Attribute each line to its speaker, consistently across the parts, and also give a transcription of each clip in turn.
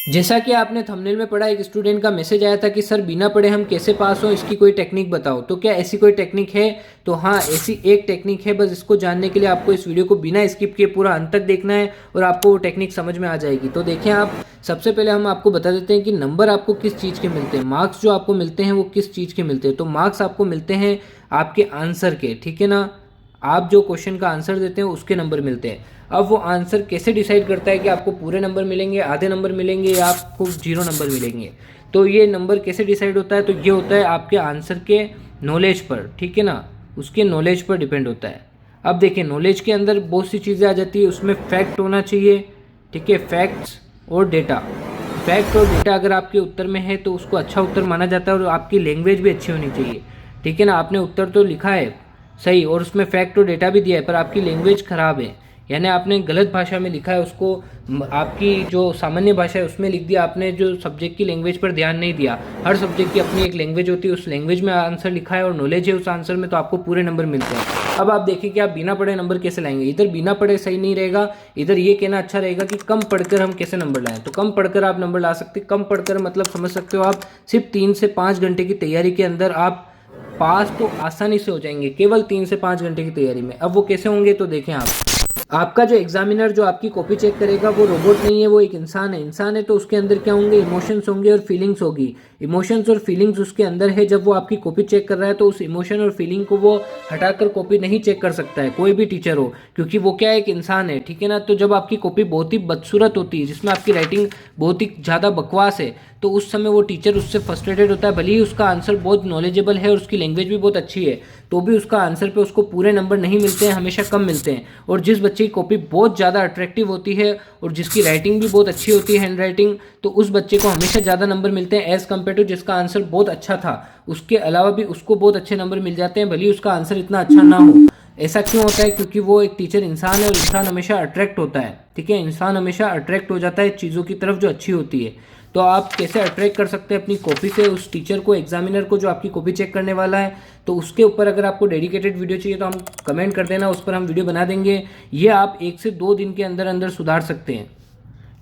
Speaker 1: जैसा कि आपने थंबनेल में पढ़ा, एक स्टूडेंट का मैसेज आया था कि सर बिना पढ़े हम कैसे पास हो, इसकी कोई टेक्निक बताओ। तो क्या ऐसी कोई टेक्निक है? तो हाँ, ऐसी एक टेक्निक है। बस इसको जानने के लिए आपको इस वीडियो को बिना स्किप किए पूरा अंत तक देखना है और आपको वो टेक्निक समझ में आ जाएगी। तो देखिए, आप सबसे पहले हम आपको बता देते हैं कि नंबर आपको किस चीज़ के मिलते हैं, मार्क्स जो आपको मिलते हैं वो किस चीज़ के मिलते हैं। तो मार्क्स आपको मिलते हैं आपके आंसर के, ठीक है ना। आप जो क्वेश्चन का आंसर देते हैं उसके नंबर मिलते हैं। अब वो आंसर कैसे डिसाइड करता है कि आपको पूरे नंबर मिलेंगे, आधे नंबर मिलेंगे या आपको 0 नंबर मिलेंगे। तो ये नंबर कैसे डिसाइड होता है? तो ये होता है आपके आंसर के नॉलेज पर, ठीक है ना, उसके नॉलेज पर डिपेंड होता है। अब देखिए, नॉलेज के अंदर बहुत सी चीज़ें आ जाती है, उसमें फैक्ट होना चाहिए, ठीक है, फैक्ट्स और डेटा। फैक्ट और डेटा अगर आपके उत्तर में है तो उसको अच्छा उत्तर माना जाता है और आपकी लैंग्वेज भी अच्छी होनी चाहिए, ठीक है ना। आपने उत्तर तो लिखा है सही और उसमें फैक्ट और डेटा भी दिया है, पर आपकी लैंग्वेज ख़राब है, यानी आपने गलत भाषा में लिखा है उसको, आपकी जो सामान्य भाषा है उसमें लिख दिया आपने, जो सब्जेक्ट की लैंग्वेज पर ध्यान नहीं दिया। हर सब्जेक्ट की अपनी एक लैंग्वेज होती है, उस लैंग्वेज में आंसर लिखा है और नॉलेज है उस आंसर में, तो आपको पूरे नंबर मिलते हैं। अब आप देखिए कि आप बिना पढ़े नंबर कैसे लाएंगे। इधर बिना पढ़े सही नहीं रहेगा, इधर ये कहना अच्छा रहेगा कि कम पढ़कर हम कैसे नंबर लाएं। तो कम पढ़कर आप नंबर ला सकते, कम पढ़कर मतलब समझ सकते हो आप, सिर्फ 3 से 5 घंटे की तैयारी के अंदर आप पास तो आसानी से हो जाएंगे, केवल 3 से 5 घंटे की तैयारी में। अब वो कैसे होंगे? तो देखें, आप आपका जो एग्जामिनर जो आपकी कॉपी चेक करेगा वो रोबोट नहीं है, वो एक इंसान है। इंसान है तो उसके अंदर क्या होंगे? इमोशंस होंगे और फीलिंग्स होगी। इमोशंस और फीलिंग्स उसके अंदर है। जब वो आपकी कॉपी चेक कर रहा है तो उस इमोशन और फीलिंग को वो हटाकर कॉपी नहीं चेक कर सकता है, कोई भी टीचर हो, क्योंकि वो क्या है, एक इंसान है, ठीक है ना। तो जब आपकी कॉपी बहुत ही बदसूरत होती है, जिसमें आपकी राइटिंग बहुत ही ज़्यादा बकवास है, तो उस समय वो टीचर उससे फ्रस्ट्रेटेड होता है। भले ही उसका आंसर बहुत नॉलेजेबल है और उसकी लैंग्वेज भी बहुत अच्छी है, तो भी उसका आंसर पे उसको पूरे नंबर नहीं मिलते हैं, हमेशा कम मिलते हैं। और जिस बच्चे की कॉपी बहुत ज़्यादा अट्रैक्टिव होती है और जिसकी राइटिंग भी बहुत अच्छी होती है, हैंड राइटिंग, तो उस बच्चे को हमेशा ज़्यादा नंबर मिलते हैं एज़ कम्पेयर टू जिसका आंसर बहुत अच्छा था। उसके अलावा भी उसको बहुत अच्छे नंबर मिल जाते हैं, भले ही उसका आंसर इतना अच्छा ना हो। ऐसा क्यों होता है? क्योंकि वो एक टीचर इंसान है और इंसान हमेशा अट्रैक्ट होता है, ठीक है। इंसान हमेशा अट्रैक्ट हो जाता है चीज़ों की तरफ जो अच्छी होती है। तो आप कैसे अट्रैक्ट कर सकते हैं अपनी कॉपी से उस टीचर को, एग्जामिनर को, जो आपकी कॉपी चेक करने वाला है। तो उसके ऊपर अगर आपको डेडिकेटेड वीडियो चाहिए तो हम कमेंट कर देना, उस पर हम वीडियो बना देंगे। ये आप 1 से 2 दिन के अंदर अंदर सुधार सकते हैं,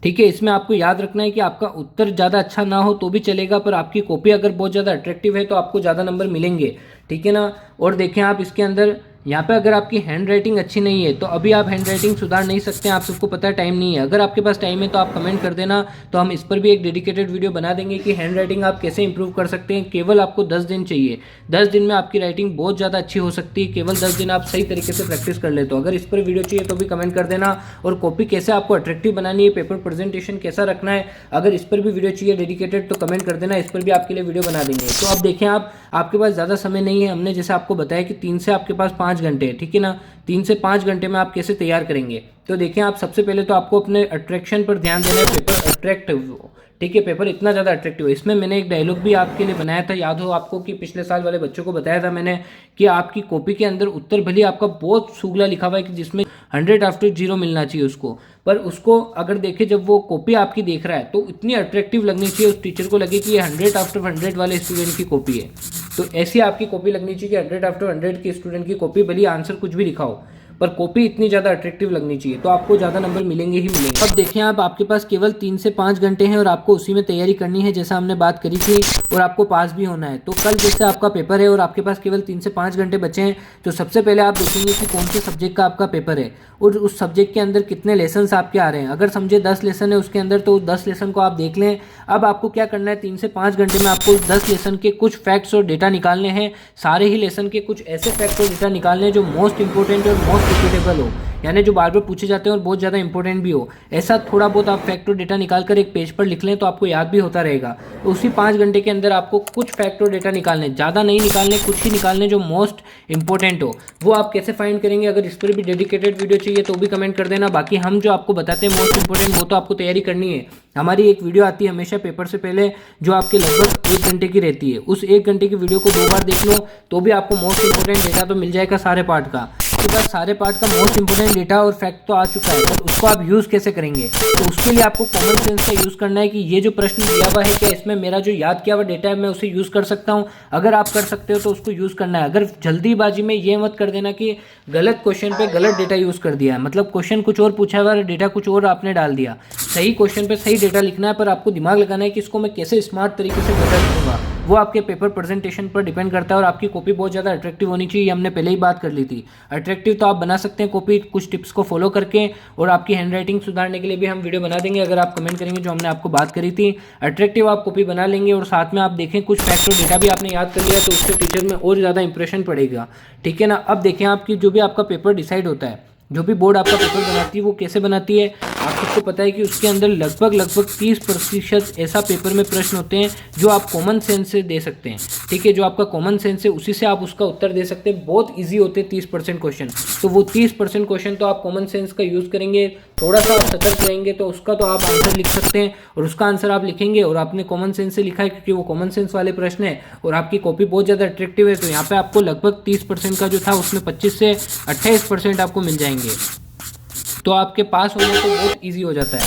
Speaker 1: ठीक है। इसमें आपको याद रखना है कि आपका उत्तर ज़्यादा अच्छा ना हो तो भी चलेगा, पर आपकी कॉपी अगर बहुत ज़्यादा अट्रैक्टिव है तो आपको ज़्यादा नंबर मिलेंगे, ठीक है ना। और देखें आप इसके अंदर, यहाँ पे अगर आपकी हैंड राइटिंग अच्छी नहीं है तो अभी आप हैंड राइटिंग सुधार नहीं सकते हैं, आप सबको पता है टाइम नहीं है। अगर आपके पास टाइम है तो आप कमेंट कर देना, तो हम इस पर भी एक डेडिकेटेड वीडियो बना देंगे कि हैंड राइटिंग आप कैसे इंप्रूव कर सकते हैं। केवल आपको 10 दिन चाहिए, 10 दिन में आपकी राइटिंग बहुत ज़्यादा अच्छी हो सकती है। केवल 10 दिन आप सही तरीके से प्रैक्टिस कर ले। तो अगर इस पर वीडियो चाहिए तो भी कमेंट कर देना। और कॉपी कैसे आपको अट्रैक्टिव बनानी है, पेपर प्रेजेंटेशन कैसा रखना है, अगर इस पर भी वीडियो चाहिए डेडिकेटेड तो कमेंट कर देना, इस पर भी आपके लिए वीडियो बना देंगे। तो अब देखें, आप आपके पास ज़्यादा समय नहीं है। हमने जैसे आपको बताया कि 3 से आपके पास 5 घंटे है, ठीक है ना। 3 से 5 घंटे में आप कैसे तैयार करेंगे? तो देखें, आप सबसे पहले तो आपको अपने अट्रैक्शन पर ध्यान देना है, पेपर अट्रैक्टिव हो, ठीक है। पेपर इतना ज़्यादा अट्रैक्टिव है। इसमें मैंने एक डायलॉग भी आपके लिए बनाया था, याद हो आपको, कि पिछले साल वाले बच्चों को बताया था मैंने कि आपकी कॉपी के अंदर उत्तर भले आपका बहुत सुगला लिखा हुआ है कि जिसमें 100 आफ्टर 0 मिलना चाहिए उसको, पर उसको अगर देखे जब वो कॉपी आपकी देख रहा है तो इतनी अट्रैक्टिव लगनी चाहिए, उस टीचर को लगे कि ये 100 आफ्टर 100 वाले स्टूडेंट की कॉपी है। तो ऐसी आपकी कॉपी लगनी चाहिए कि 100 आफ्टर 100 की स्टूडेंट की कॉपी, भले आंसर कुछ भी लिखा हो, पर कॉपी इतनी ज़्यादा अट्रैक्टिव लगनी चाहिए, तो आपको ज़्यादा नंबर मिलेंगे ही मिलेंगे। अब देखें, आप आपके पास केवल 3 से 5 घंटे हैं और आपको उसी में तैयारी करनी है जैसा हमने बात करी थी, और आपको पास भी होना है। तो कल जैसे आपका पेपर है और आपके पास केवल 3 से 5 घंटे बचे हैं, तो सबसे पहले आप देखेंगे कि कौन से सब्जेक्ट का आपका पेपर है और उस सब्जेक्ट के अंदर कितने लेसन्स आपके आ रहे हैं। अगर समझे 10 लेसन है उसके अंदर, तो 10 लेसन को आप देख लें। अब आपको क्या करना है, 3 से 5 घंटे में आपको 10 लेसन के कुछ फैक्ट्स और डेटा निकालने हैं। सारे ही लेसन के कुछ ऐसे फैक्ट्स और डेटा निकालने हैं जो मोस्ट इंपॉर्टेंट और मोस्ट रिपीटेबल हो, यानी जो बार बार पूछे जाते हैं और बहुत ज़्यादा इंपॉर्टेंट भी हो। ऐसा थोड़ा बहुत आप फैक्ट और डेटा निकाल कर एक पेज पर लिख लें तो आपको याद भी होता रहेगा। तो उसी 5 घंटे के अंदर आपको कुछ फैक्ट और डेटा निकालने, ज़्यादा नहीं निकालने, कुछ ही निकालने जो मोस्ट इंपॉर्टेंट हो। वो आप कैसे फाइंड करेंगे? अगर इस पर भी डेडिकेटेड वीडियो चाहिए तो भी कमेंट कर देना। बाकी हम जो आपको बताते हैं मोस्ट इंपॉर्टेंट, वो तो आपको तैयारी करनी है। हमारी एक वीडियो आती है हमेशा पेपर से पहले, जो आपके लगभग 1 घंटे की रहती है। उस 1 घंटे की वीडियो को 2 बार देख लो तो भी आपको मोस्ट इंपॉर्टेंट डेटा तो मिल जाएगा सारे पार्ट का। आपके पास सारे पार्ट का मोस्ट इंपोर्टेंट डेटा और फैक्ट तो आ चुका है, पर उसको आप यूज़ कैसे करेंगे? तो उसके लिए आपको कॉमन सेंस का यूज़ करना है कि ये जो प्रश्न दिया हुआ है, क्या इसमें मेरा जो याद किया हुआ डेटा है मैं उसे यूज़ कर सकता हूँ? अगर आप कर सकते हो तो उसको यूज़ करना है। अगर जल्दीबाजी में ये मत कर देना कि गलत क्वेश्चन पे गलत डेटा यूज़ कर दिया है, मतलब क्वेश्चन कुछ और पूछा हुआ है, डेटा कुछ और आपने डाल दिया। सही क्वेश्चन पे सही डेटा लिखना है, पर आपको दिमाग लगाना है कि इसको मैं कैसे स्मार्ट तरीके से डेटा लिखूंगा। वो आपके पेपर प्रेजेंटेशन पर डिपेंड करता है। और आपकी कॉपी बहुत ज़्यादा अट्रैक्टिव होनी चाहिए, हमने पहले ही बात कर ली थी। अट्रैक्टिव तो आप बना सकते हैं कॉपी कुछ टिप्स को फॉलो करके, और आपकी हैंडराइटिंग सुधारने के लिए भी हम वीडियो बना देंगे अगर आप कमेंट करेंगे जो हमने आपको बात करी थी। अट्रैक्टिव आप कॉपी बना लेंगे, और साथ में आप देखें कुछ फैक्ट और डेटा भी आपने याद कर लिया, तो उससे टीचर में और ज़्यादा इंप्रेशन पड़ेगा। ठीक है ना? अब देखें आपकी जो भी आपका पेपर डिसाइड होता है, जो भी बोर्ड आपका पेपर बनाती है वो कैसे बनाती है, आप सबको पता है कि उसके अंदर लगभग 30% ऐसा पेपर में प्रश्न होते हैं जो आप कॉमन सेंस से दे सकते हैं। ठीक है, जो आपका कॉमन सेंस है उसी से आप उसका उत्तर दे सकते हैं। बहुत इजी होते हैं 30% क्वेश्चन, तो वो 30% क्वेश्चन तो आप कॉमन सेंस का यूज़ करेंगे, थोड़ा सा आप सतर्क रहेंगे तो उसका तो आप आंसर लिख सकते हैं। और उसका आंसर आप लिखेंगे और आपने कॉमन सेंस से लिखा है क्योंकि वो कॉमन सेंस वाले प्रश्न है, और आपकी कॉपी बहुत ज़्यादा अट्रैक्टिव है, तो यहाँ पे आपको लगभग 30% का जो था उसमें 25 से 28% आपको मिल जाएंगे। तो आपके पास होने को बहुत ईजी हो जाता है।